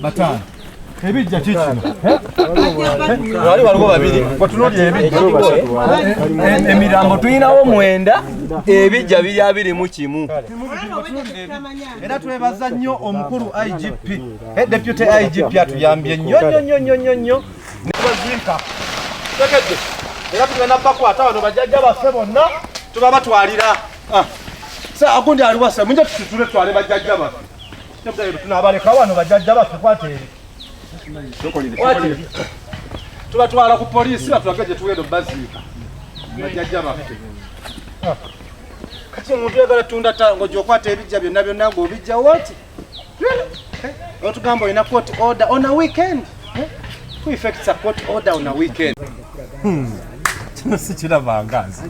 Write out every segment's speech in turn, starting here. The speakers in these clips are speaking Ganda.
batano ebijja kikino wali waliwo babiri kotunulira ebijja Emirambo tulinawo 9 ebijja biri 21 era twebaza nnyo omukulu IGP deputy IGP atuyambye nnyo nebazinka tekedde era tugenda bakwata wano bajjajja baffe bonna tuba batwalira sa akundi aliwasa munja tutule twale bajjajja baffe tunabaleka wano bajjajja baffe kwateri tubatwala ku poliisi batulageje tugenda baziika bajjajja baffe kati omuntu yagala tunda tango gyokwata ebijja byonna byonna ng'obijja wati otugamba olina court order on a weekend who effects a court order on a weekend kino sikirabangazi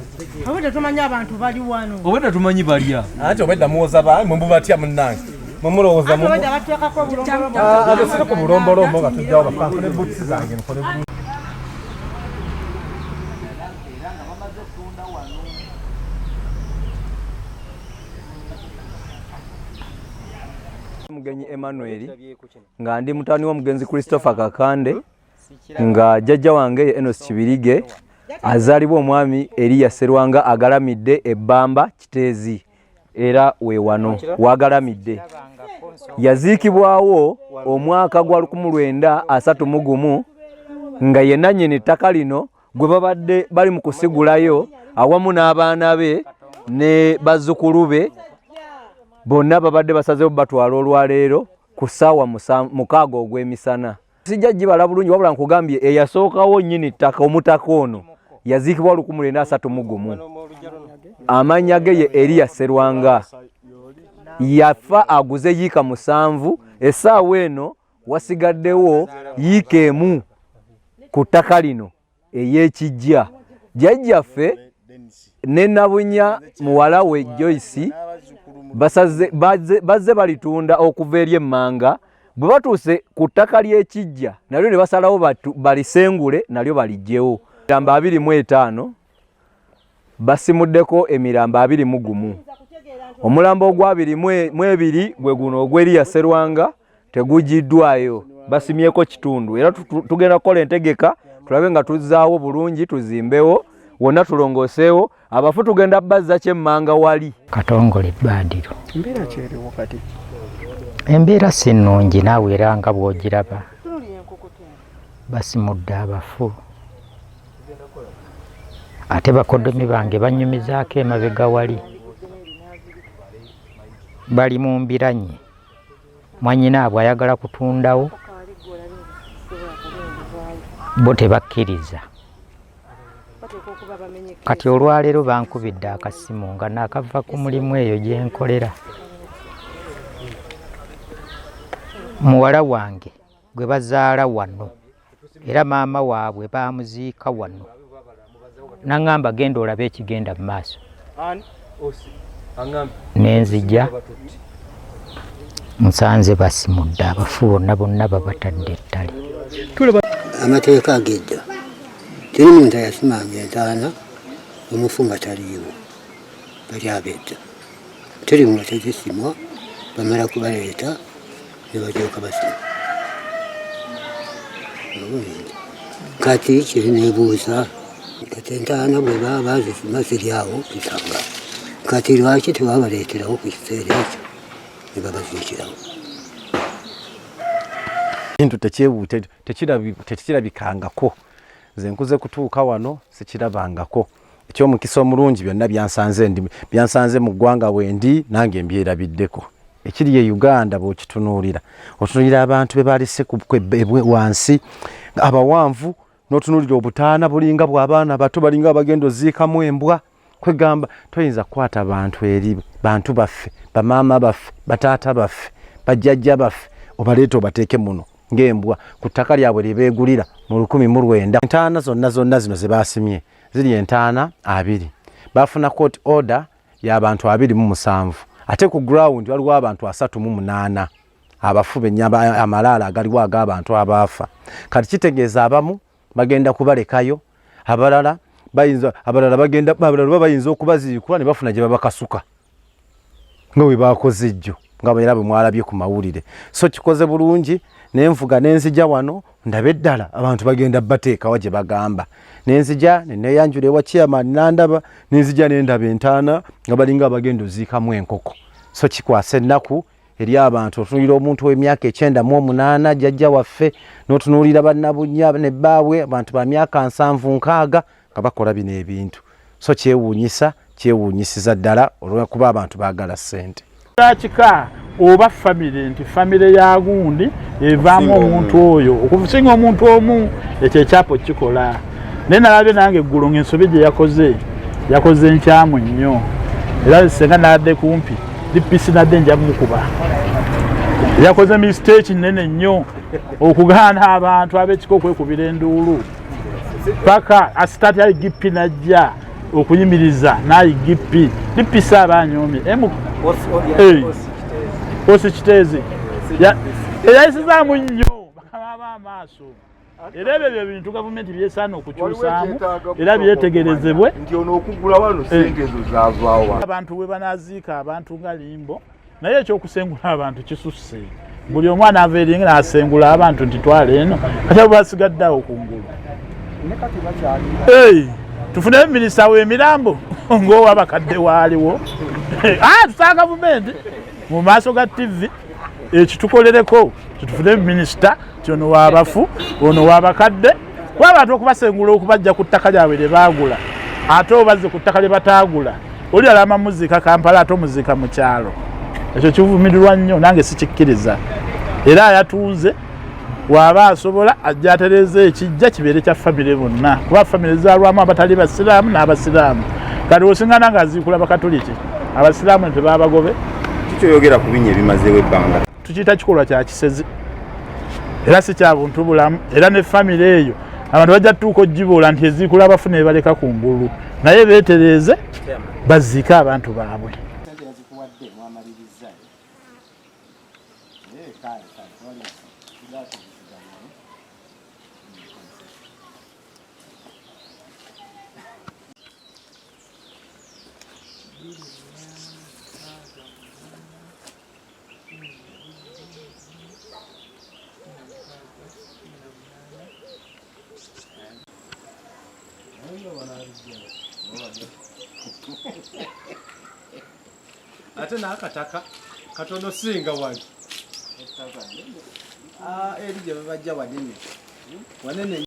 obwedda tumanyi abantu bali wano obwedda tumanyi balya ate obwedda muwoza ba mwe mubatya munnange mumulowooza mu obwedda bateekako bulombolombo abasire ku bulombolombo nga tujjawo bafankule buuti zange nkole mugenyi Emmanuel nga ndi mutani w'omugenzi Christopher Kakande nga jjajja wange Enos Kibirige azalibwa omwami Eliya Serwanga agalamidde ebbamba Kiteezi era we wano wagalamidde yaziikibwawo omwaka gwa 1931 nga yenna nnyini ettaka lino gwe babadde bali mu kusigulayo awamu n'abaana be ne bazzukulu be bonna babadde basazeewo batwala olwaleero ku ssaawa 6 ogw'emisana. Sijja gibala bulungi wabula nkugambye eyasookawo nnyini ttaka omutaka ono yaziikibwa 1931. Amannya ge ye Eliya Serwanga. Yafa aguze yiika 7 essaawa eno wasigaddewo yiika 1 ku ttaka lino ey'ekijja. Jjajjaffe ne Nabunya muwala we Joyce bazze balitunda okuva eri emmanga bwe batuuse ku ttaka ly'ekijja nalyo ne basalawo balisengule nalyo balijjewo. Emirambo 25 basimuddeko emirambo 21. Omulambo ogwa 22 gwe guno ogwa Eliya Serwanga tegujiddwayo basimyeko kitundu era tugenda kukola entegeka tulabe nga tuzzaawo bulungi tuzimbewo wonna tulongoseewo abafu tugenda bazza kyemmanga wali Katongole Badiro. Embeera kyeriwo kati Embeera si nnungi naawe era nga bw'ogiraba basimudde abafu ate bakoddomi bange banyumizaako emabega wali bali mu mbiranye mwanyinaabwe ayagala kutundawo bo tebakkiriza kati olwaleero bankubidde akasimu nga naakava ku mulimu eyo gye nkolera muwala wange gwe bazaala wano era maama waabwe baamuziika wano naŋŋamba genda olabe ekigenda mu maaso nenzija nsanze basimudde abafu bonna babatadde ettale. Amateeka ag'edda teri muntu ayasimanga entaana omufu nga taliiwo bali ab'edda teri nga tezisimwa bamala kubaleeta ne balyoka basima. Kati kiri neebuuza kati entaana bwe baba bazisima ziri awo nsanga kati lwaki tebabaleeterawo ku kiseera ekyo ne babaziikirawo. Bintu tekirabikangako nze nkuze kutuuka wano sikirabangako ekyomukisa omulungi byonna byansanze mu ggwanga wendi nange mbyerabiddeko. Ekiri ye Uganda bw'okitunuulira otunuulira abantu be balese kubwe wansi abawanvu n'otunuulira obutaana bulinga bw'abaana bato balinga abagenda oziikamu embwa kwegamba toyinza kukwata bantu eri bantu baffe bamaama baffe bataata baffe bajjajja baffe obaleeta obateeke muno ng'embwa ku ttaka lyabwe lye beegulira mu 1900. Entaana zonna zino ze baasimye ziri entaana 2 baafuna court order y'abantu 27 ate ku ground waliwo abantu 38 abafu bennyamba amalaala agaliwo ag'abantu abaafa. Kati kitegeeza abamu bagenda kubalekayo abalala bayinza okubaziikula ne bafuna gye babakasuka nga bwe bakoze jjo nga era bwe mwalabye ku mawulire. So kikoze bulungi nenvuga nenzija wano ndabe ddala abantu bagenda bateekawo gye bagamba. Nenzija neneyanjula ewa chairman nandaba nenzija nendaba entaana nga balinga abagenda oziikamu enkoko. So kikwasa ennaku eri abantu otunuulira omuntu w'emyaka 98 jjajja waffe n'otunuulira bannabunya ne bbaabwe abantu ba myaka 70-60 nga bakola bino ebintu. So kyewuunyisiza ddala olw'okuba abantu baagala ssente. Kika oba famire nti famire ya gundi evaamu omuntu oyo okusinga omuntu omu ekyo ekyapo kikola. Naye nalabye nange eggulu ng'ensobi gye yakoze nkyamu nnyo era senga nadde kumpi dipisi nadde nja mukuba. Yakoze mistake nnene nnyo okugaana abantu ab'ekiko okwekubira enduulu paka asitati ali gipi najja okuyimiriza nayigipi dipisa abanyoomye osi kiteezi eyayisizaamu nnyo bakaba amaaso. Era ebyo bye bintu gavumenti byesaana okukyusaamu era byetegerezebwe nti ono okugula wano ssente ezo zaavaawa. Abantu bwe banaaziika abantu nga limbo naye ekyokusengula abantu kisusse. Buli omwana ava eringa n'asengula abantu nti twala eno kati abo basigaddeawo kungulu. Tufune minisita w'Emirambo ng'owabakadde waaliwo. Tusaa gavumenti mu maaso ga TV ekitukolereko tutufune minisita ono w'abafu ono w'abakadde w'abantu okubasengula okubajja ku ttaka lyabwe lye baagula ate obazze ku ttaka lye bataagula oli alama muzika Kampala ate omuzika mu kyalo. Ekyo kivumirirwa nnyo nange sikikkiriza era ayatunze waba asobola ajja atereze ekijja kibeere kya famire bonna kuba famire zaalwamu abatali basiraamu n'abasiraamu. Kati osingana nga aziikula bakatoliki abasiraamu tebabagobe. Kikyoyogera ku binnya ebimazeewo ebbanga. Tukiyita kikolwa kya kisezi era si kya buntu bulamu era ne famire eyo abantu bajja tuuka ogiboola nti eziikula abafu ne baleka kungulu naye beetereze baziike abantu baabwe. Ate n'akataka katono singa wali eri gye babajja wanene